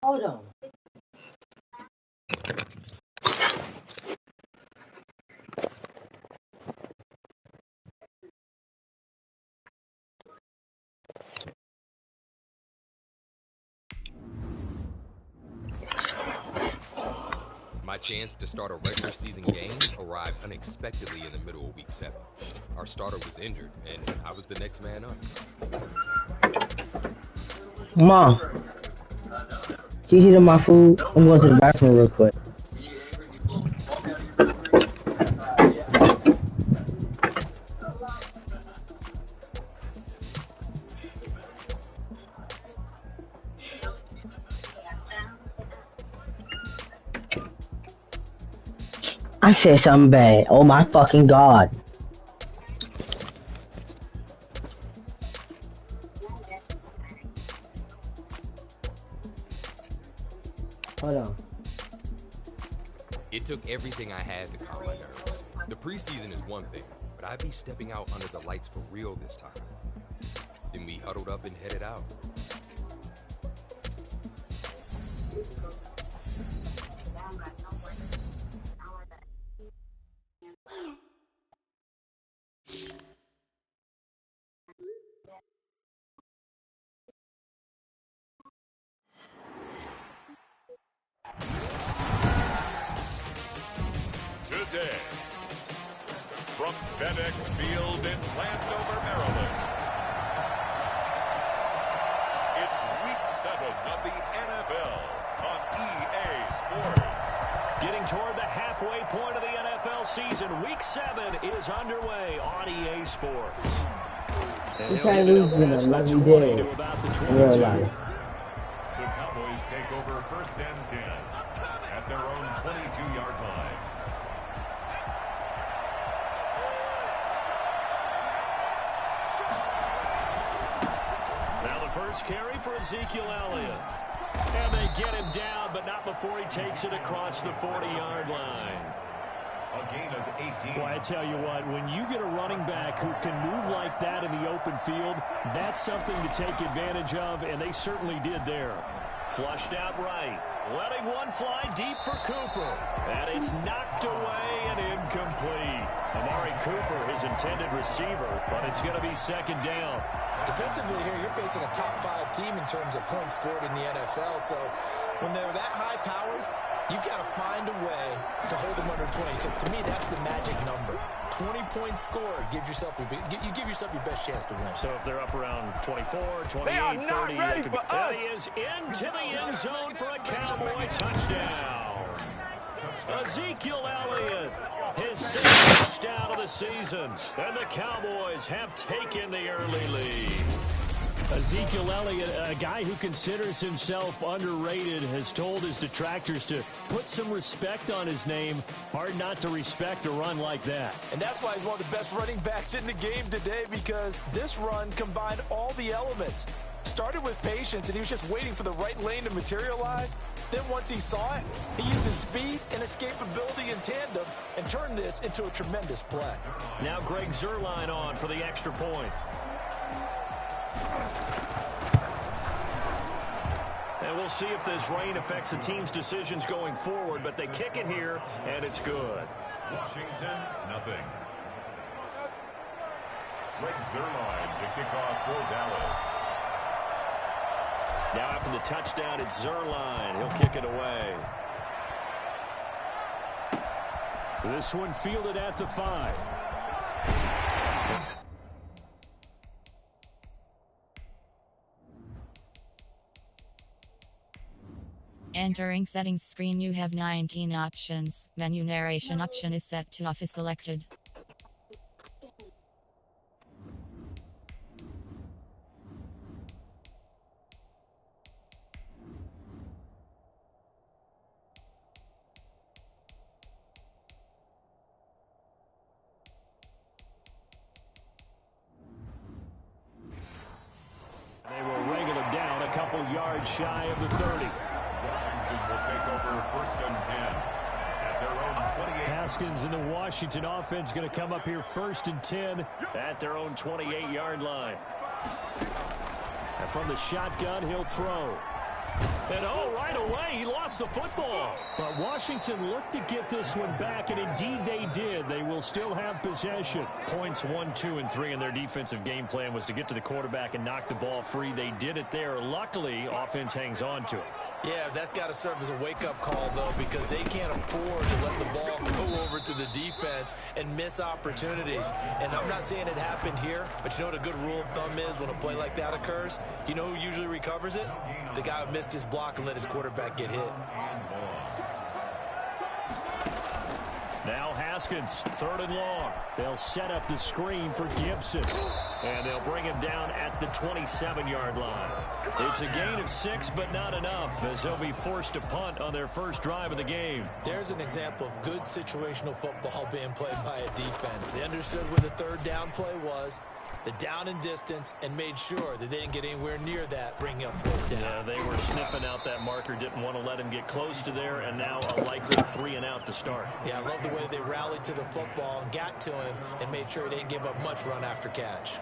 Hold on. My chance to start a regular season game arrived unexpectedly in the middle of week 7. Our starter was injured, and I was the next man up. Mom, can you heat up my food? I'm going to the bathroom real quick. I said something bad. Oh my fucking god. Hold on. It took everything I had to calm my nerves. The preseason is one thing, but I'd be stepping out under the lights for real this time. Then we huddled up and headed out. Today, from FedEx Field in Landover, Maryland, it's Week 7 of the NFL on EA Sports. Getting toward the halfway point of the NFL season, Week 7 is underway on EA Sports. You can't lose in a lovely day. Real life. The Cowboys take over 1st and 10 at their own 22-yard line. Now the first carry for Ezekiel Elliott. And they get him down, but not before he takes it across the 40-yard line. A gain of 18. Well, I tell you what, when you get a running back who can move like that in the open field, that's something to take advantage of, and they certainly did there. Flushed out right. Letting one fly deep for Cooper. And it's knocked away and incomplete. Amari Cooper, his intended receiver, but it's going to be 2nd down. Defensively here, you're facing a top 5 team in terms of points scored in the NFL. So when they're that high powered, you've got to find a way to hold them under 20. Because to me, that's the magic number. 20 points scored gives yourself you give yourself your best chance to win. So if they're up around 24, 28, they are not 30, ready for us. He is into the end zone for a Cowboy touchdown. Ezekiel Elliott, his 6th touchdown of the season, and the Cowboys have taken the early lead. Ezekiel Elliott, a guy who considers himself underrated, has told his detractors to put some respect on his name. Hard not to respect a run like that. And that's why he's one of the best running backs in the game today, because this run combined all the elements. Started with patience, and he was just waiting for the right lane to materialize. Then once he saw it, he used his speed and escapability in tandem and turned this into a tremendous play. Now Greg Zuerlein on for the extra point. And we'll see if this rain affects the team's decisions going forward, but they kick it here, and it's good. Washington, nothing. Greg Zuerlein to kick off for Dallas. Now after the touchdown, it's Zuerlein. He'll kick it away. This one fielded at the 5. Entering settings screen, you have 19 options. Menu narration option is set to off is selected. They will wrangle him down a couple yards shy of the 30. Washington will take over 1st and 10 at their own 28. Haskins and the Washington offense going to come up here 1st and 10 at their own 28-yard line. And from the shotgun, he'll throw. And oh, right away, he lost the football. But Washington looked to get this one back, and indeed they did. They will still have possession. Points 1, 2, and 3 in their defensive game plan was to get to the quarterback and knock the ball free. They did it there. Luckily, offense hangs on to it. Yeah, that's got to serve as a wake-up call, though, because they can't afford to let the ball go over to the defense and miss opportunities. And I'm not saying it happened here, but you know what a good rule of thumb is when a play like that occurs? You know who usually recovers it? The guy who missed his block and let his quarterback get hit. Now Haskins, 3rd and long. They'll set up the screen for Gibson. And they'll bring him down at the 27-yard line. It's a gain of 6, but not enough, as they'll be forced to punt on their first drive of the game. There's an example of good situational football being played by a defense. They understood where the 3rd down play was, the down and distance, and made sure that they didn't get anywhere near that, bringing up 4th down. Yeah, they were sniffing out that marker, didn't want to let him get close to there, and now a likely 3 and out to start. Yeah, I love the way they rallied to the football and got to him and made sure he didn't give up much run after catch.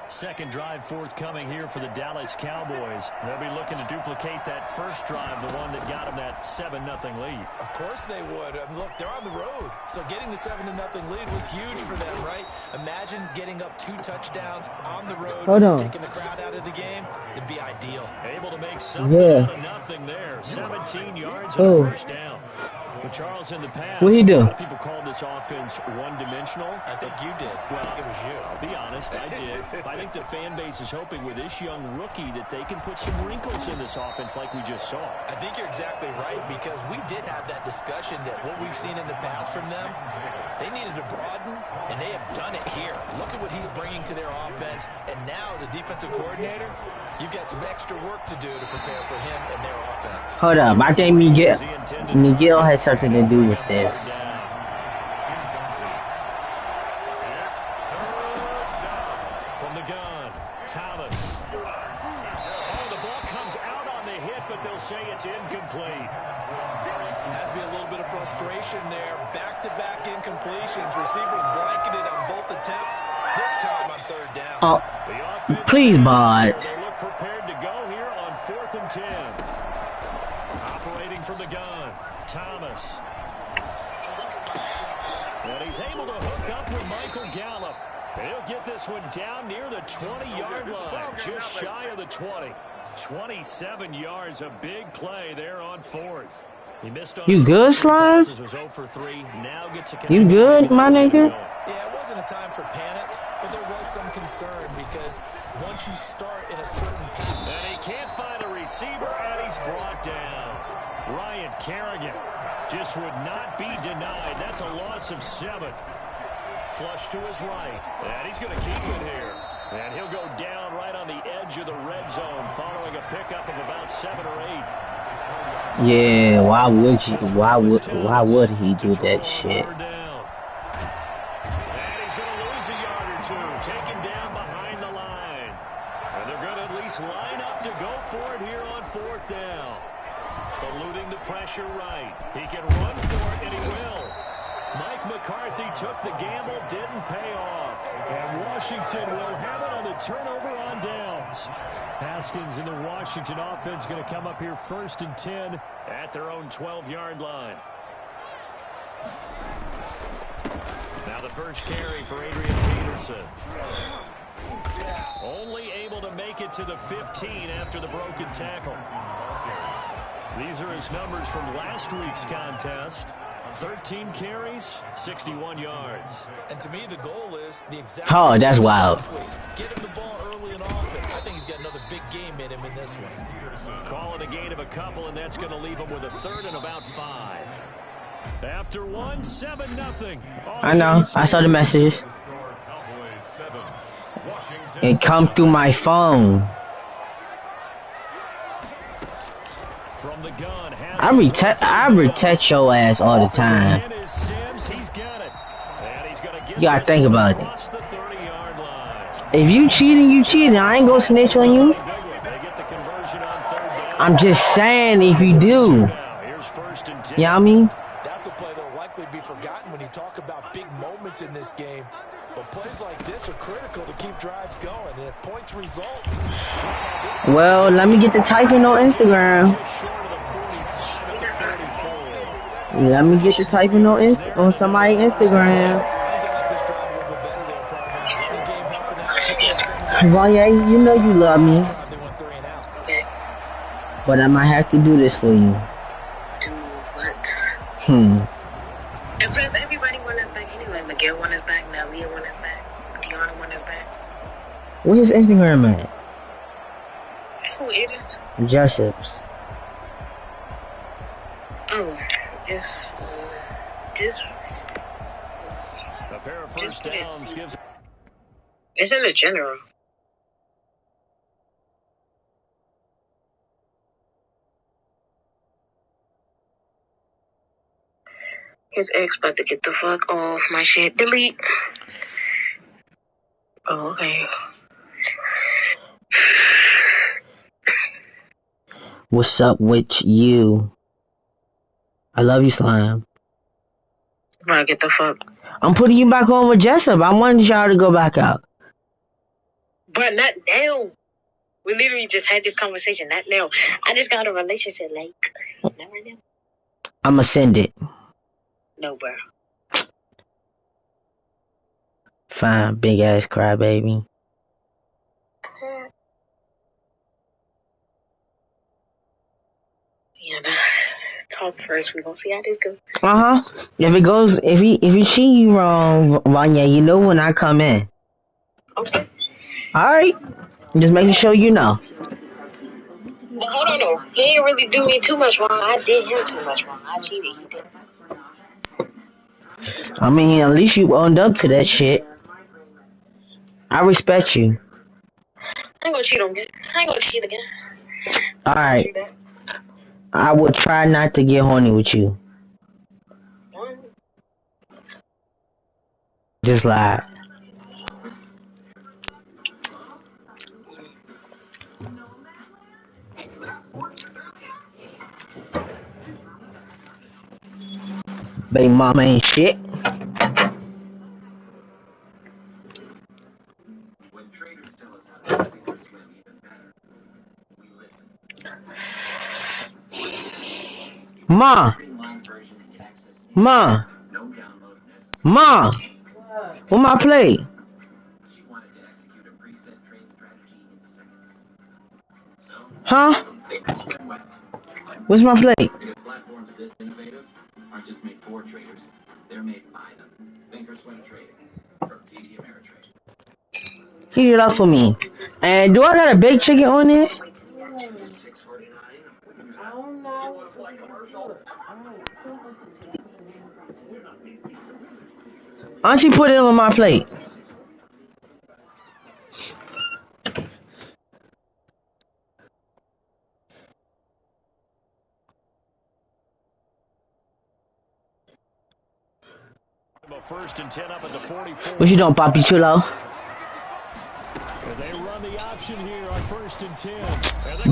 Second drive forthcoming here for the Dallas Cowboys. They'll be looking to duplicate that first drive, the one that got them that 7-0 lead. Of course they would. I mean, look, they're on the road. So getting the 7-0 lead was huge for them, right? Imagine getting up 2 touchdowns on the road, taking the crowd out of the game. It'd be ideal. Able to make something out of nothing there. 17 yards and a first down. But Charles, in the past, what he do? A lot of people called this offense one-dimensional. I think you did. Well, I think it was you. I'll be honest, I did. I think the fan base is hoping with this young rookie that they can put some wrinkles in this offense like we just saw. I think you're exactly right, because we did have that discussion that what we've seen in the past from them, they needed to broaden, and they have done it here. Look at what he's bringing to their offense, and now as a defensive coordinator, you've got some extra work to do to prepare for him and their offense. Hold up, I think Miguel has something to do with this. From the gun, Thomas. Oh, the ball comes out on the hit, but they'll say it's incomplete. Has to be a little bit of frustration there. Back-to-back incompletions. Receivers blanketed on both attempts. This time on 3rd down. Oh, please, Bud. They look prepared to go here on 4th and 10. Operating from the gun, Thomas. And he's able to hook up with Michael Gallup. He'll get this one down near the 20-yard line, just shy of the 20. 27 yards, a big play there on 4th. He missed on you good, Slime? was 0 for 3. Now gets a you good, my nigga? Yeah, it wasn't a time for panic, but there was some concern because once you start in a certain path. And he can't find a receiver, and he's brought down. Ryan Kerrigan just would not be denied. That's a loss of 7. Flush to his right, and he's going to keep it here. And he'll go down right on the edge of the red zone following a pickup of about 7 or 8. Yeah, why would you? Why would he do that shit? And he's going to lose a yard or 2, taken down behind the line. And they're going to at least line up to go for it here on 4th down. Eluding the pressure right. He can run for it, and he will. Mike McCarthy took the gamble, didn't pay off. And Washington will have it on the turnover on downs. Haskins in the Washington offense going to come up here 1st and 10 at their own 12-yard line. Now the first carry for Adrian Peterson. Only able to make it to the 15 after the broken tackle. These are his numbers from last week's contest. 13 carries, 61 yards. And to me, the goal is the exact Oh, that's wild. Get him the ball early and often. I think he's got another big game in him in this one. Calling a gain of a couple, and that's going to leave him with a 3rd and about 5. After 1, 7-0. I know. I saw the message. It come through my phone. From the gun, I protect your ass all the time. You gotta think about it. If you cheating, you cheating. I ain't gonna snitch on you. I'm just saying if you do. You know what I mean? That's a play that'll likely be forgotten when you talk about big moments in this game. But plays like this are critical to keep drives going, and if points result. Well, let me get the typing on Instagram. Let me get the typing on somebody's Instagram. Well, yeah, you know you love me. But I might have to do this for you. Do what? And plus, everybody want us back anyway. Miguel want us back. Nalia want us back. Deanna want us back. Where's his Instagram at? Who is it? Jessup's. Oh, this. A pair of first downs gives. It's in the general. His ex about to get the fuck off my shit. Delete. Oh, okay. What's up with you? I love you, Slime. Bro, get the fuck. I'm putting you back on with Jessup. I wanted y'all to go back out. But not now. We literally just had this conversation. Not now. I just got a relationship, like, not right now. I'ma send it. No, bro. Fine, big ass crybaby. Yeah, talk first. We gonna see how this goes. If he treat you wrong, Vanya, you know when I come in. Okay. Alright. Just making sure you know. Well, hold on though. He ain't really do me too much wrong. I did him too much wrong. I cheated. He did. I mean, at least you owned up to that shit. I respect you. I ain't gonna cheat on again. I ain't gonna cheat again. Alright. I will try not to get horny with you. Just lie. Baby mama ain't shit. Ma! Where my plate? Huh? Where's my plate? Heat it up for me. And do I got a baked chicken on it? Why don't you put it on my plate? First and 10 up at the 44. What you doing, Papi Chulo? They run the option here on first and 10.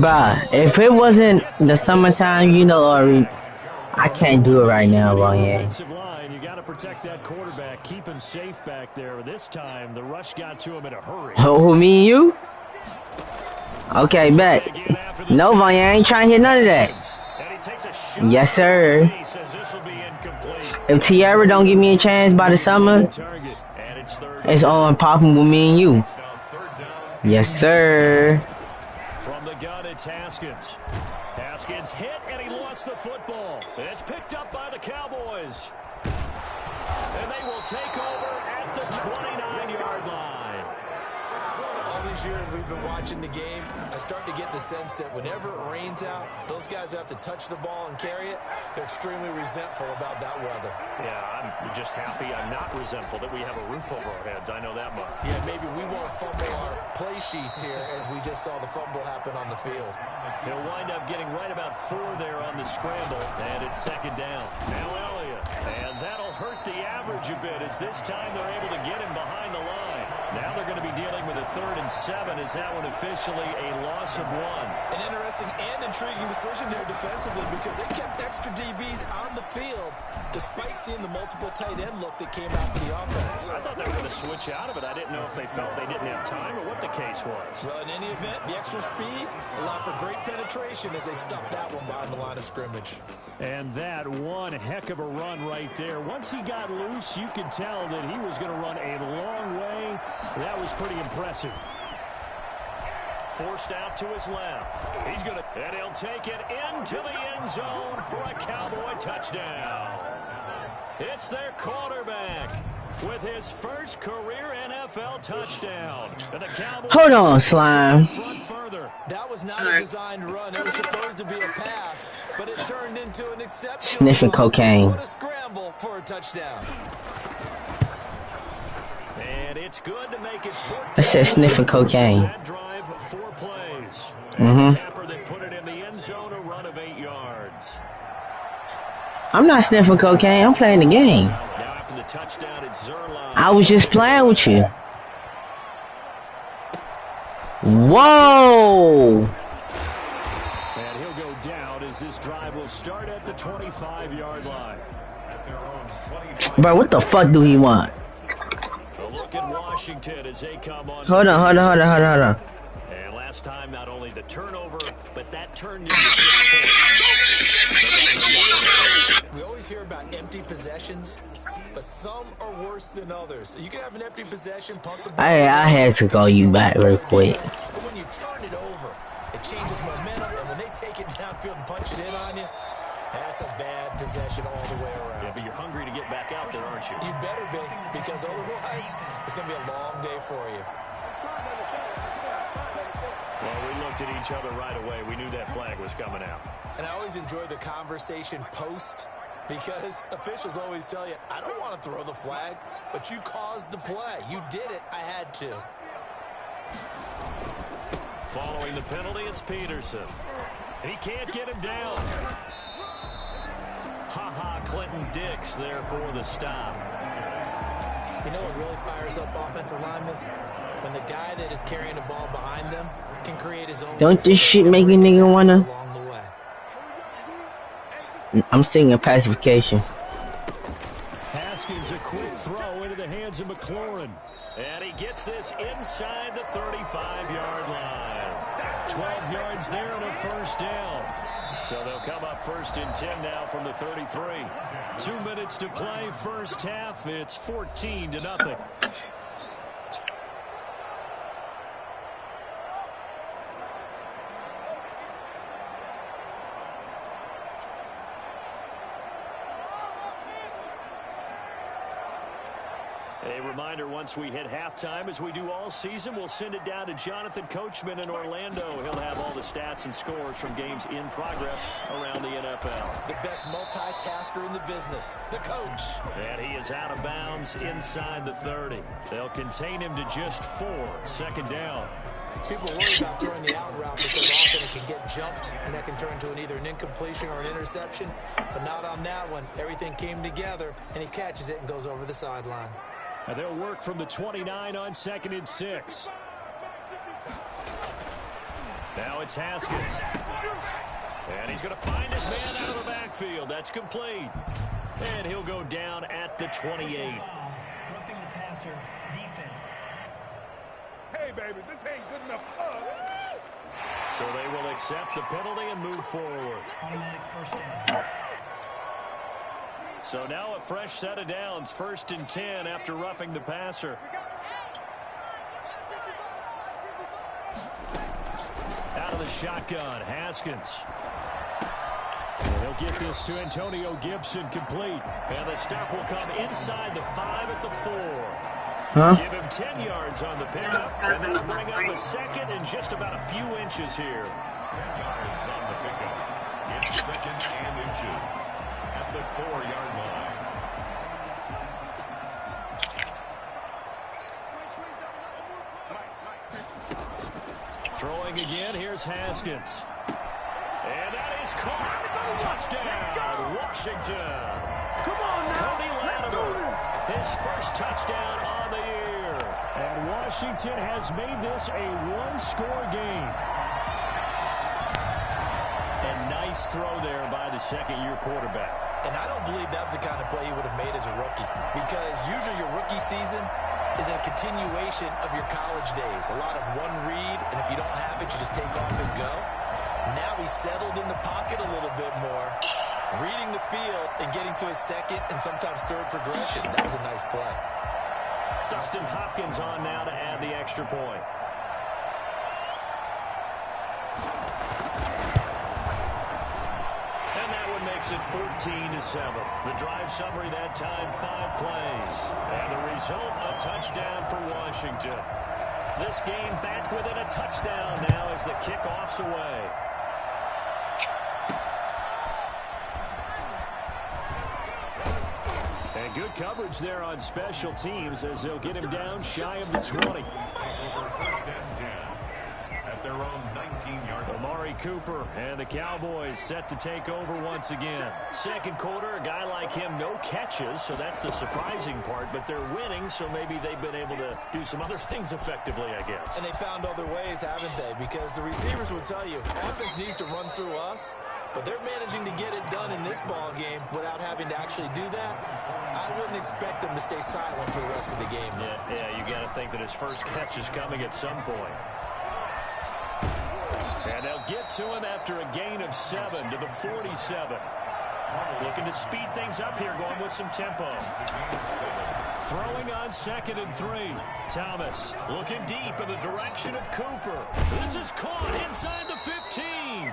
Bruh, if it wasn't the summertime, you know, Ori, I can't do it right now, Vanya. You got to protect that quarterback, keep him safe back there. This time, the rush got to him in a hurry. Who, me and you? Okay, bet. No, Vanya, I ain't trying to hear none of that. Yes, sir. If Tierra don't give me a chance by the summer, it's on popping with me and you. Yes, sir. From the gun, it's Haskins. Haskins hit, and he lost the football. It's picked up by the Cowboys. And they will take over at the 29-yard line. All these years we've been watching the game, I start to get the sense that whenever it rains out, those guys who have to touch the ball and carry it, they're extremely resentful about that weather. Yeah, I'm just happy I'm not resentful that we have a roof over our heads. I know that much. Yeah, maybe we won't fumble our play sheets here as we just saw the fumble happen on the field. They'll wind up getting right about 4 there on the scramble, and it's second down. Now Elliott, and that'll hurt the average a bit as this time they're able to get him behind the line. Now they're going to be dealing with a 3rd and 7. Is that one officially a loss of 1? An interesting and intriguing decision there defensively because they kept extra DBs on the field despite seeing the multiple tight end look that came out for the offense. I thought they were going to switch out of it. I didn't know if they felt they didn't have time or what the case was. Well, in any event, the extra speed allowed for great penetration as they stuffed that one behind the line of scrimmage. And that one heck of a run right there. Once he got loose, you could tell that he was going to run a long way. That was pretty impressive. Forced out to his left. He's going to, and he'll take it into the end zone for a Cowboy touchdown. It's their quarterback with his first career NFL touchdown. And the Cowboys hold on, Slime. That was not a designed run. It was supposed to be a pass, but it turned into an exceptional Sniffing run. cocaine. What a scramble for a touchdown. And it's good to make it 14. I said sniffing cocaine. That drive, 4 plays. Tapper that put it in the end zone, a run of 8 yards. I'm not sniffing cocaine. I'm playing the game. Now after the touchdown, it's Zerline. I was just playing with you. Whoa! And he'll go down as this drive will start at the 25-yard line. Bro, what the fuck do he want? A look at Washington as they come on. Hold on. And last time, not only the turnover, but that turned into 6 points. We always hear about empty possessions, but some are worse than others. You can have an empty possession, pump the ball. I had to call you back real quick. But when you turn it over, it changes momentum, and when they take it downfield and punch it in on you, that's a bad possession all the way around. Yeah, but you're hungry to get back out there, aren't you? You better be, because otherwise, it's going to be a long day for you. Well, we looked at each other right away. We knew that flag was coming out. And I always enjoy the conversation post, because officials always tell you, I don't want to throw the flag, but you caused the play. You did it. I had to. Following the penalty, it's Peterson. He can't get him down. Clinton Dix there for the stop. You know what really fires up offensive linemen? When the guy that is carrying the ball behind them can create his own. Don't this shit make a nigga wanna? Along the way. I'm seeing a pacification. Haskins, a quick throw into the hands of McLaurin. And he gets this inside the 35-yard line. 12 yards there and a first down. So they'll come up 1st and 10 now from the 33. 2 minutes to play, first half. It's 14-0. A reminder, once we hit halftime, as we do all season, we'll send it down to Jonathan Coachman in Orlando. He'll have all the stats and scores from games in progress around the NFL. The best multitasker in the business, the coach. And he is out of bounds inside the 30. They'll contain him to just 4. 2nd down. People worry about throwing the out route because often it can get jumped, and that can turn into either an incompletion or an interception. But not on that one. Everything came together, and he catches it and goes over the sideline. And they'll work from the 29 on 2nd and 6. Now it's Haskins. And he's going to find his man out of the backfield. That's complete. And he'll go down at the 28. Roughing the passer, defense. Hey, baby, this ain't good enough. So they will accept the penalty and move forward. Automatic first down. So now a fresh set of downs, 1st and 10 after roughing the passer. Out of the shotgun, Haskins. And he'll get this to Antonio Gibson complete. And the stop will come inside the 5 at the 4. Give him 10 yards on the pickup, and that'll bring up a 2nd and just about a few inches here. 10 yards on the pickup. It's 2nd and inches at the 4-yard line. Throwing again, here's Haskins. And that is caught. Touchdown, Washington. Come on now. Cody Latimer, his first touchdown on the year. And Washington has made this a one-score game. Nice throw there by the second-year quarterback. And I don't believe that was the kind of play he would have made as a rookie, because usually your rookie season is a continuation of your college days. A lot of one read, and if you don't have it, you just take off and go. Now he's settled in the pocket a little bit more, reading the field and getting to his second and sometimes third progression. That was a nice play. Dustin Hopkins on now to add the extra point. And that one makes it 14-7. The drive summary that time, 5 plays. And the result, a touchdown for Washington. This game back within a touchdown now as the kickoff's away. And good coverage there on special teams as they'll get him down shy of the 20. At their own 19-yard line. Amari Cooper and the Cowboys set to take over once again. Second quarter, a guy like him, no catches, so that's the surprising part. But they're winning, so maybe they've been able to do some other things effectively, I guess. And they found other ways, haven't they? Because the receivers will tell you, offense needs to run through us, but they're managing to get it done in this ball game without having to actually do that. I wouldn't expect them to stay silent for the rest of the game. Yeah, you got to think that his first catch is coming at some point. And they'll get to him after a gain of 7 to the 47. Looking to speed things up here, going with some tempo. Throwing on 2nd and 3. Thomas looking deep in the direction of Cooper. This is caught inside the 15.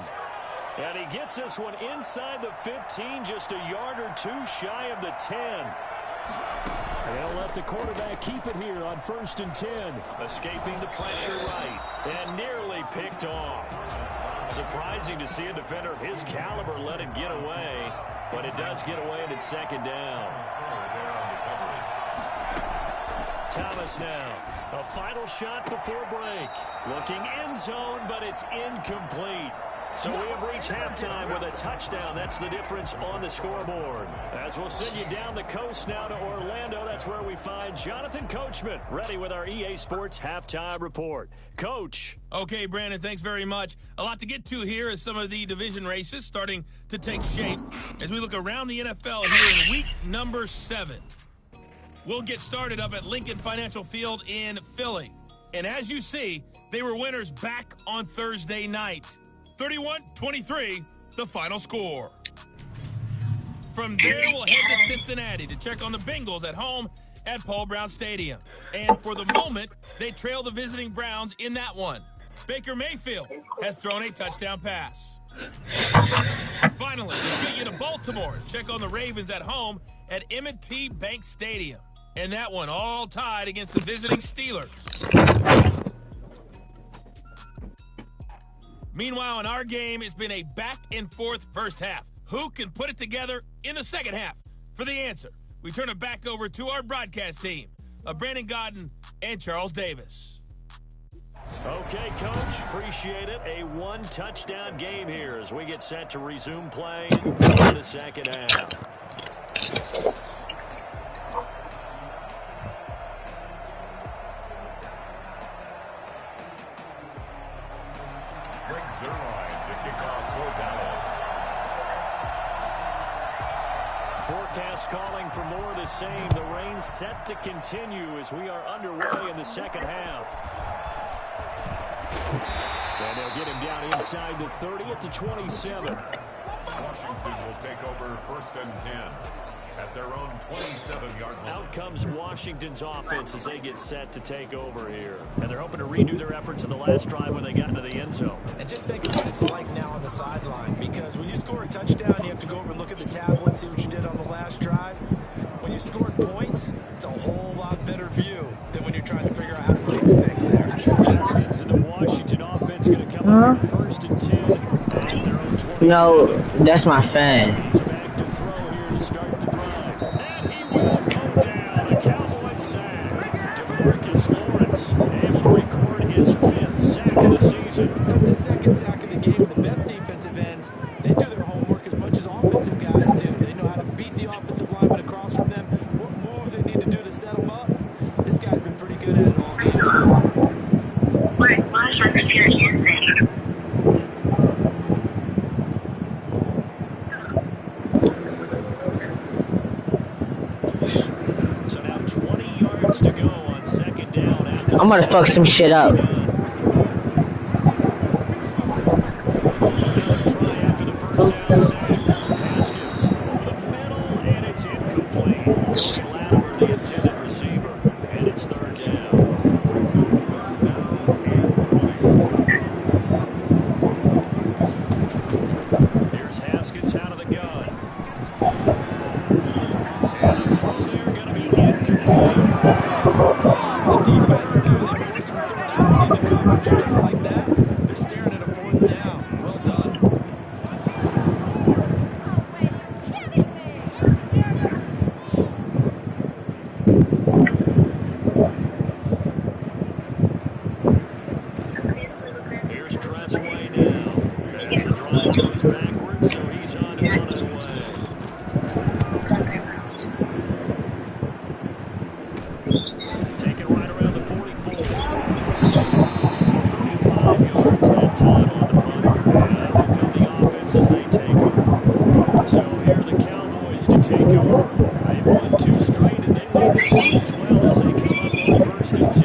And he gets this one inside the 15, just a yard or two shy of the 10. They'll let the quarterback keep it here on 1st and 10. Escaping the pressure right. And nearly picked off. Surprising to see a defender of his caliber let it get away. But it does get away and it's 2nd down. Thomas now. A final shot before break. Looking end zone, but it's incomplete. So we have reached halftime with a touchdown. That's the difference on the scoreboard. As we'll send you down the coast now to Orlando, that's where we find Jonathan Coachman, ready with our EA Sports Halftime Report. Coach. Okay, Brandon, thanks very much. A lot to get to here as some of the division races starting to take shape as we look around the NFL here in week number 7. We'll get started up at Lincoln Financial Field in Philly. And as you see, they were winners back on Thursday night. 31-23, the final score. From there, we'll head to Cincinnati to check on the Bengals at home at Paul Brown Stadium. And for the moment, they trail the visiting Browns in that one. Baker Mayfield has thrown a touchdown pass. Finally, let's get you to Baltimore to check on the Ravens at home at M&T Bank Stadium. And that one all tied against the visiting Steelers. Meanwhile, in our game, it's been a back-and-forth first half. Who can put it together in the second half? For the answer, we turn it back over to our broadcast team of Brandon Godden and Charles Davis. Okay, Coach, appreciate it. A one-touchdown game here as we get set to resume play in the second half. Forecast calling for more of the same. The rain set to continue as we are underway in the second half. And they'll get him down inside the 30 at the 27. Washington will take over 1st and 10 at their own 27-yard line. Out comes Washington's offense as they get set to take over here. And they're hoping to redo their efforts in the last drive when they got into the end zone. And just think of what it's like now on the sideline, because when you score a touchdown, you have to go over and look at the tablet and see what you did on the last drive. When you scored points, it's a whole lot better view than when you're trying to figure out how to fix things there. Haskins and the Washington offense going to come up here 1st and 10 at their own 27. No, that's my fan. He's back to throw here to start the drive. And he will go down. A Cowboy sack. DeMarcus Lawrence able to record his 5th sack of the season. That's his 2nd sack of the game. The best defensive ends, they do their homework as much as offensive guys do. They know how to beat the offensive lineman across from them, what moves they need to do to set them up. This guy's been pretty good at it all game. I'm gonna fuck some shit up. Another try after the first down sack. Haskins over the middle, and it's incomplete. Cody Latimer, the intended receiver, and it's third down. Here's Haskins out of the gun. And the throw there going to be incomplete. Some plays from the defense there. They force him to throw it out and into coverage just like that. They're staring at a fourth down. Well done. Here's Tressway now. As the drive goes backwards, so he's on to run it away. Taken right around the 44. 35 yards that time on the punt. And here come the offense as they take over. So here are the Cowboys to take over. They've won 2 straight, and they lead this one as well as they come up on 1st and 10.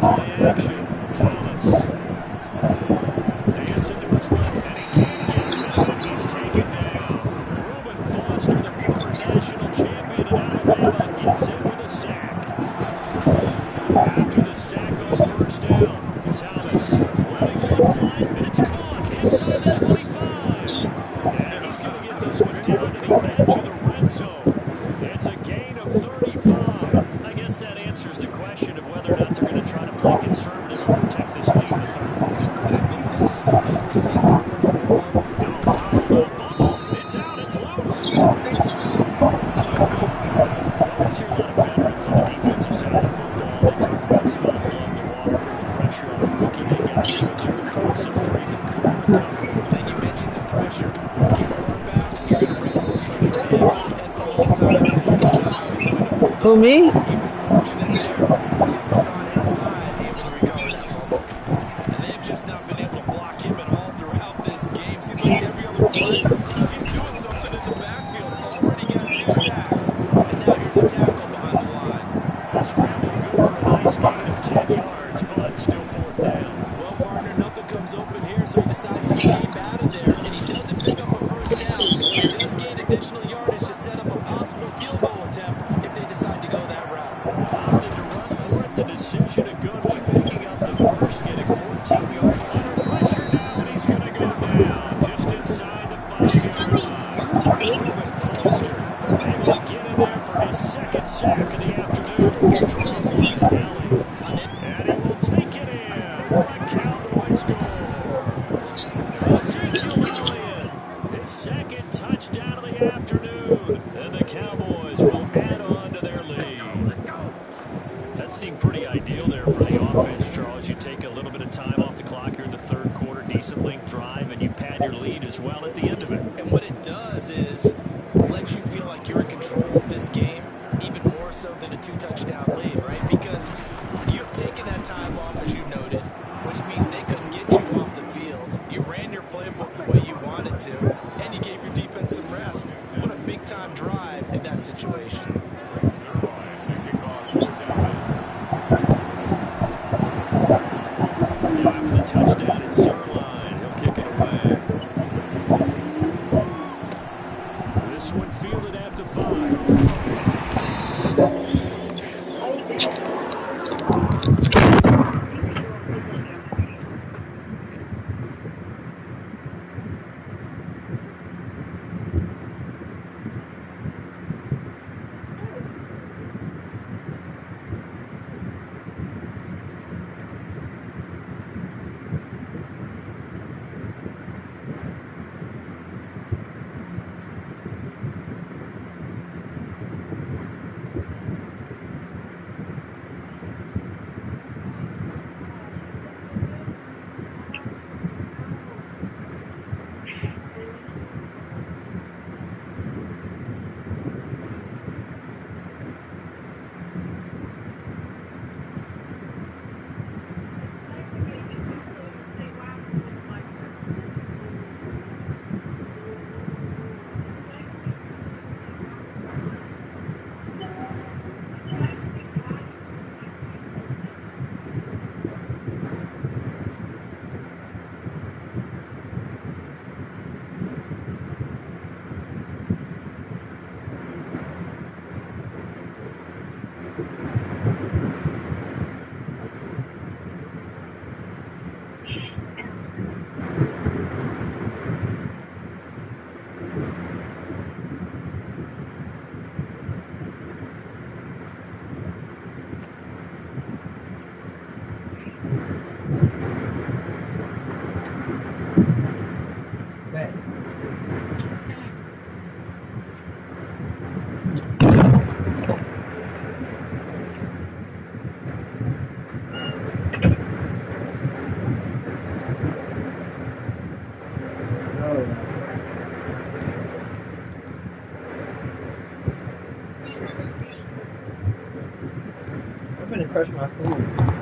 Play action. Thomas. Dancing to his left, and he can't get rid of it. He's taken down. Reuben Foster, the former national champion in Alabama, gets in for the sack. After the sack on 1st down, Thomas letting go flying, but it's caught inside the 25. And he's going to get this one down to the edge of the red zone. It's a gain of 35. I guess that answers the question of whether or not they're going to try to play conservative and protect this lead in the third quarter. And I think this is something we're seeing more and more of. No fumble. It's out. It's loose. You always hear a lot of veterans on the defensive side of the football. They talk about small blood in the water, putting pressure on a rookie. They got to there to force a Freeman Cooper to cover. Then you mentioned the pressure. Keep your arm back, you're going to bring more pressure on him at all times because you don't know how he's going to hold Who, up. me? He was fortunate there. Luck was on his side, able to recover that fumble. And they've just not been able to block him at all throughout this game. Seems like every other play, he's doing something in the backfield. Already got 2 sacks. And now here's a tackle behind the line. The scramble good for a nice gain of 10 yards, but still 4th down. Well, partner, nothing comes open here, so he decides to escape out of there. And he doesn't pick up a first down. He does gain additional yardage to set up a possible field goal attempt if they decide to go that route. Opted to run for it. The decision a good one, picking up the first, getting 14 yards. Under pressure now, and he's going to go down just inside the 5-yard line. Reuben Foster able to get in there for his 2nd sack of the afternoon. Drawn by Alley. And he will take it in for a Cowboy score. Ezekiel Elliott, his 2nd touchdown of the afternoon. And the Cowboys will add on to their lead. That seemed pretty ideal there for the offense, Charles. You take a little bit of time off the clock here in the 3rd quarter, decent length drive, and you pad your lead as well at the end of it. And what it does is lets you feel like you're in control of this game, even more so than a 2-touchdown lead, right? Because you've taken that time off, as you noted, which means they couldn't get you off the field. You ran your playbook the way you wanted to, and you gave your defense some rest. What a big-time drive in that situation. After the touchdown, it's Zerline. He'll kick it away. This one fielded at the 5. crush my food.